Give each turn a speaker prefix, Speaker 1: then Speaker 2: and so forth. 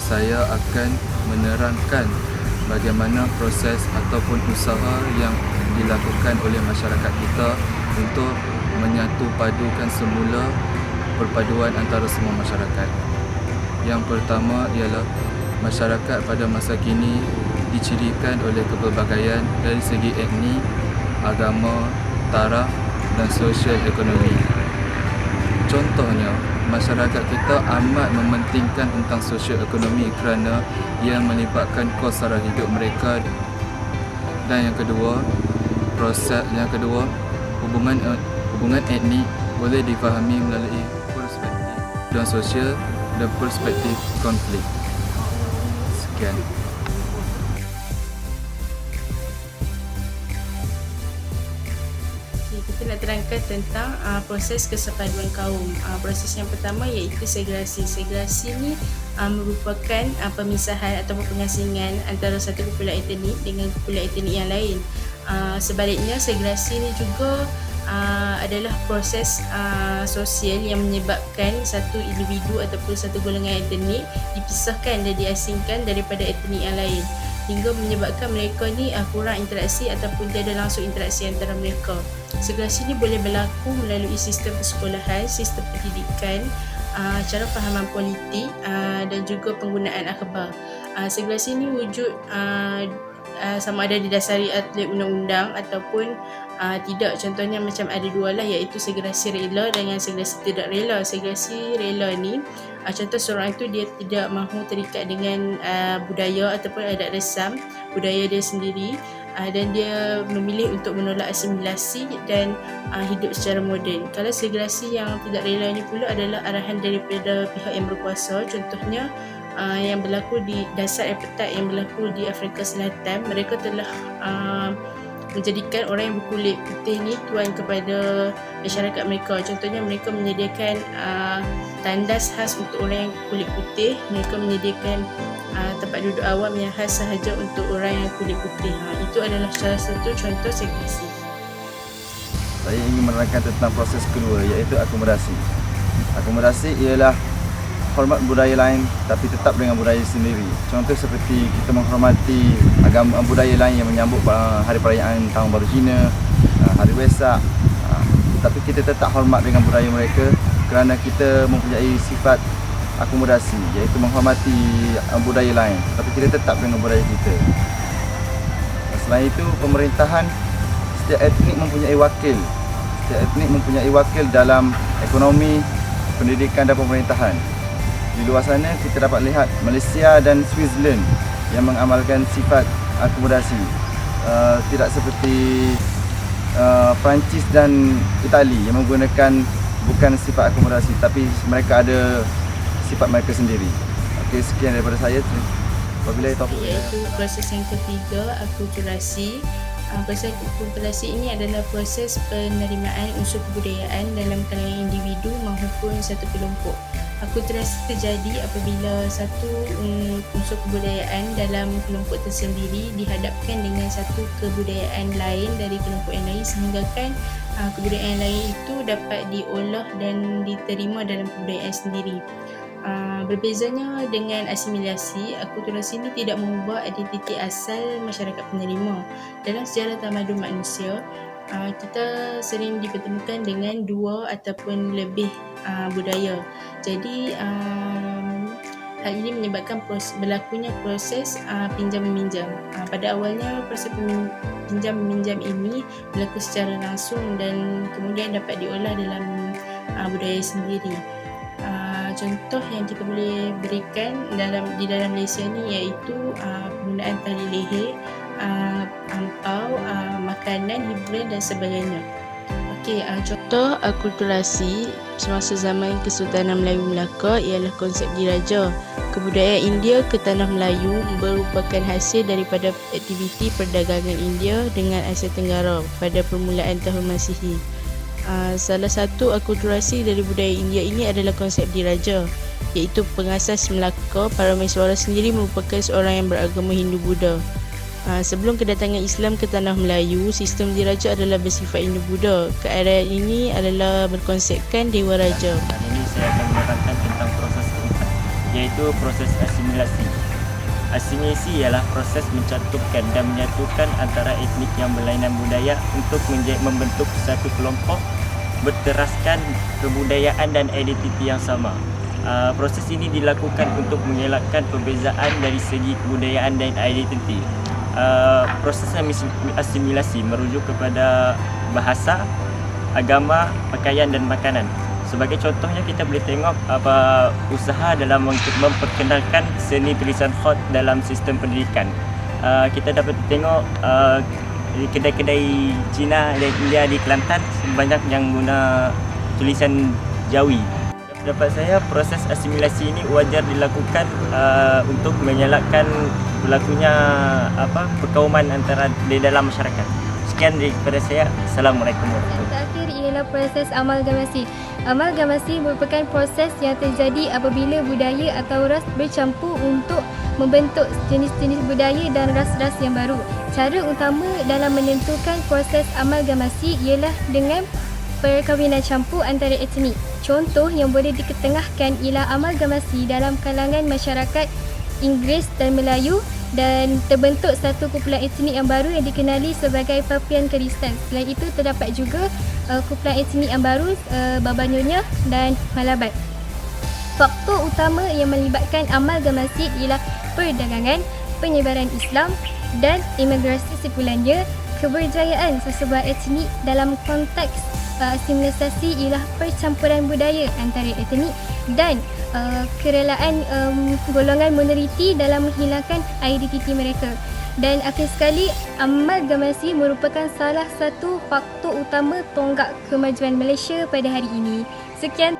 Speaker 1: saya akan menerangkan bagaimana proses ataupun usaha yang dilakukan oleh masyarakat kita untuk menyatu padukan semula perpaduan antara semua masyarakat. Yang pertama ialah masyarakat pada masa kini dicirikan oleh kepelbagaian dari segi etnik, agama, taraf dan sosial ekonomi. Contohnya, masyarakat kita amat mementingkan tentang sosial ekonomi kerana ia melibatkan kos sara hidup mereka. Dan yang kedua, hubungan etnik boleh difahami melalui perspektif dan sosial dan perspektif konflik. Sekian.
Speaker 2: Kita nak terangkan tentang proses kesepaduan kaum. Proses yang pertama iaitu segregasi. Segregasi ni merupakan pemisahan atau pengasingan antara satu kumpulan etnik dengan kumpulan etnik yang lain. Sebaliknya, segregasi ni juga adalah proses sosial yang menyebabkan satu individu ataupun satu golongan etnik dipisahkan dan diasingkan daripada etnik yang lain, hingga menyebabkan mereka ni kurang interaksi ataupun tiada langsung interaksi antara mereka. Segregasi ni boleh berlaku melalui sistem persekolahan, sistem pendidikan, cara fahaman politik dan juga penggunaan akhbar. Segregasi ni wujud sama ada didasari oleh undang-undang ataupun tidak. Contohnya macam ada dua lah, iaitu segregasi rela dan yang segregasi tidak rela. Segregasi rela ni contoh seorang tu dia tidak mahu terikat dengan budaya ataupun adat resam budaya dia sendiri, dan dia memilih untuk menolak asimilasi dan hidup secara moden. Kalau segregasi yang tidak rela ni pula adalah arahan daripada pihak yang berkuasa. Contohnya yang berlaku di dasar apartheid yang berlaku di Afrika Selatan, mereka telah menjadikan orang yang berkulit putih ni tuan kepada masyarakat mereka. Contohnya mereka menyediakan tandas khas untuk orang yang kulit putih, mereka menyediakan tempat duduk awam yang khas sahaja untuk orang yang kulit putih. Itu adalah salah satu contoh segregasi.
Speaker 3: Saya ingin menerangkan tentang proses kedua, iaitu akomodasi. Akomodasi ialah hormat budaya lain tapi tetap dengan budaya sendiri. Contoh seperti kita menghormati agama budaya lain yang menyambut hari perayaan Tahun Baru Cina, Hari Wesak, tapi kita tetap hormat dengan budaya mereka kerana kita mempunyai sifat akomodasi, iaitu menghormati budaya lain tapi kita tetap dengan budaya kita. Selain itu, pemerintahan, setiap etnik mempunyai wakil. Setiap etnik mempunyai wakil dalam ekonomi, pendidikan dan pemerintahan. Di luar sana kita dapat lihat Malaysia dan Switzerland yang mengamalkan sifat akomodasi, tidak seperti Perancis dan Itali yang menggunakan bukan sifat akomodasi tapi mereka ada sifat mereka sendiri. Okey, sekian daripada saya. Wabillahi taufiq.
Speaker 2: Iaitu proses yang ketiga, akulturasi. Proses akulturasi ini adalah proses penerimaan unsur kebudayaan dalam kalangan individu maupun satu kelompok. Akulturasi terjadi apabila satu unsur kebudayaan dalam kelompok tersendiri dihadapkan dengan satu kebudayaan lain dari kelompok yang lain, sehinggakan kebudayaan lain itu dapat diolah dan diterima dalam kebudayaan sendiri. Berbezanya dengan asimilasi, akulturasi ini tidak mengubah identiti asal masyarakat penerima. Dalam sejarah tamadun manusia, kita sering dipertemukan dengan dua ataupun lebih budaya. Jadi hal ini menyebabkan berlakunya proses pinjam-meminjam. Pada awalnya proses pinjam-meminjam ini berlaku secara langsung dan kemudian dapat diolah dalam budaya sendiri. Contoh yang kita boleh berikan di dalam Malaysia ni iaitu penggunaan tali leher, ampau, makanan, hiburan dan sebagainya. Okey, contoh akulturasi semasa zaman Kesultanan Melayu Melaka ialah konsep diraja. Kebudayaan India ke Tanah Melayu merupakan hasil daripada aktiviti perdagangan India dengan Asia Tenggara pada permulaan tahun Masihi. Salah satu akulturasi dari budaya India ini adalah konsep diraja, iaitu pengasas Melaka Parameswara sendiri merupakan seorang yang beragama Hindu-Buddha. Sebelum kedatangan Islam ke Tanah Melayu, sistem diraja adalah bersifat Hindu-Buddha. Keadaan ini adalah berkonsepkan Dewa Raja.
Speaker 4: Dan ini saya akan menerangkan tentang proses keempat, iaitu iaitu proses asimilasi. Asimilasi ialah proses mencampurkan dan menyatukan antara etnik yang berlainan budaya untuk membentuk satu kelompok berteraskan kebudayaan dan identiti yang sama. Proses ini dilakukan untuk mengelakkan perbezaan dari segi kebudayaan dan identiti. Proses asimilasi merujuk kepada bahasa, agama, pakaian dan makanan. Sebagai contohnya, kita boleh tengok usaha dalam memperkenalkan seni tulisan khat dalam sistem pendidikan. Kita dapat tengok kedai-kedai Cina dan India di Kelantan banyak yang guna tulisan Jawi. Pendapat saya, proses asimilasi ini wajar dilakukan untuk mengelakkan berlakunya perkauman antara di dalam masyarakat. Sekian daripada saya. Assalamualaikum warahmatullahi wabarakatuh.
Speaker 5: Yang terakhir ialah proses amalgamasi. Amalgamasi merupakan proses yang terjadi apabila budaya atau ras bercampur untuk membentuk jenis-jenis budaya dan ras-ras yang baru. Cara utama dalam menentukan proses amalgamasi ialah dengan perkahwinan campur antara etnik. Contoh yang boleh diketengahkan ialah amalgamasi dalam kalangan masyarakat Inggeris dan Melayu, dan terbentuk satu kumpulan etnik yang baru yang dikenali sebagai Papian Kristen. Selain itu, terdapat juga kumpulan etnik yang baru, Babanyonya dan Malabat. Faktor utama yang melibatkan amalgamasi ialah perdagangan, penyebaran Islam dan imigrasi sekumpulannya. Keberjayaan sesebuah etnik dalam konteks asimilisasi ialah percampuran budaya antara etnik dan kerelaan golongan minoriti dalam menghilangkan identiti mereka. Dan akhir sekali, amalgamasi merupakan salah satu faktor utama tonggak kemajuan Malaysia pada hari ini. Sekian.